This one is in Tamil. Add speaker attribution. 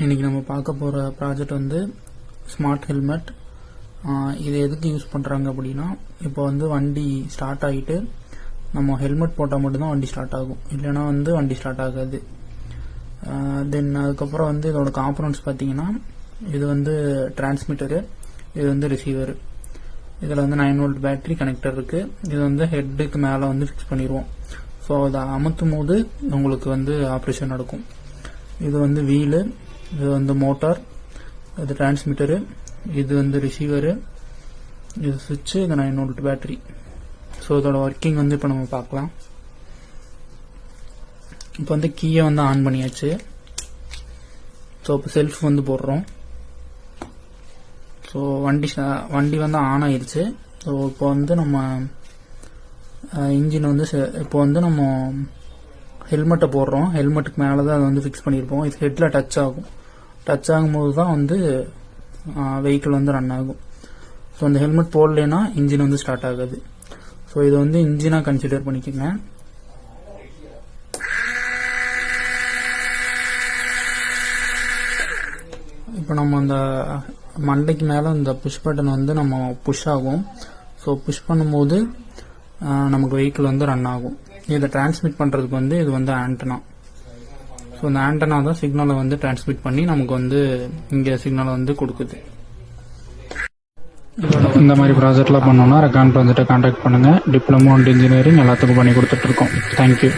Speaker 1: இன்றைக்கி நம்ம பார்க்க போகிற ப்ராஜெக்ட் வந்து ஸ்மார்ட் ஹெல்மெட். இது எதுக்கு யூஸ் பண்ணுறாங்க அப்படின்னா, இப்போ வந்து வண்டி ஸ்டார்ட் ஆகிட்டு நம்ம ஹெல்மெட் போட்டால் மட்டும்தான் வண்டி ஸ்டார்ட் ஆகும், இல்லைனா வந்து வண்டி ஸ்டார்ட் ஆகாது. தென் அதுக்கப்புறம் வந்து இதோட காம்பனன்ட்ஸ் பார்த்தீங்கன்னா, இது வந்து டிரான்ஸ்மிட்டரு, இது வந்து ரிசீவரு. இதில் வந்து 9 வோல்ட் பேட்டரி கனெக்டர் இருக்குது. இது வந்து ஹெட்டுக்கு மேலே வந்து ஃபிக்ஸ் பண்ணிடுவோம். ஸோ அதை அமுத்தும் போது உங்களுக்கு வந்து ஆப்ரேஷன் நடக்கும். இது வந்து வீலு, இது வந்து மோட்டார், இது டிரான்ஸ்மிட்டரு, இது வந்து ரிசீவரு, இது சுவிட்சு, இது 9 வோல்ட் பேட்டரி. ஸோ இதோட ஒர்க்கிங் வந்து இப்போ நம்ம பார்க்கலாம். இப்போ வந்து கீயை வந்து ஆன் பண்ணியாச்சு. ஸோ இப்போ செல்ஃப் வந்து போடுறோம். ஸோ வண்டி வந்து ஆன் ஆயிடுச்சு. ஸோ இப்போ வந்து நம்ம இன்ஜின் வந்து இப்போ வந்து நம்ம ஹெல்மெட்டை போடுறோம். ஹெல்மெட்டுக்கு மேலே தான் அதை வந்து ஃபிக்ஸ் பண்ணியிருப்போம். இது ஹெட்டில் டச் ஆகும். டச் ஆகும்போது தான் வந்து வெஹிக்கிள் வந்து ரன் ஆகும். ஸோ அந்த ஹெல்மெட் போடலைன்னா இன்ஜின் வந்து ஸ்டார்ட் ஆகாது. ஸோ இதை வந்து இன்ஜினாக கன்சிடர் பண்ணிக்கோங்க. இப்போ நம்ம அந்த மண்டைக்கு மேலே இந்த புஷ் பட்டன் வந்து நம்ம புஷ் ஆகும். ஸோ புஷ் பண்ணும்போது நமக்கு வெஹிக்கிள் வந்து ரன் ஆகும். இதை டிரான்ஸ்மிட் பண்ணுறதுக்கு வந்து இது வந்து ஆண்டனா. ஸோ இந்த ஆண்டனா தான் சிக்னலை வந்து டிரான்ஸ்மிட் பண்ணி நமக்கு வந்து இங்கே சிக்னலை வந்து கொடுக்குது. இந்த மாதிரி ப்ராஜெக்ட்லாம் பண்ணோன்னா ரெக்கான் ப்ராஜெக்டை கான்டாக்ட் பண்ணுங்கள். டிப்ளமோ அண்ட் இன்ஜினியரிங் எல்லாத்துக்கும் பண்ணி கொடுத்துட்ருக்கோம். தேங்க்யூ.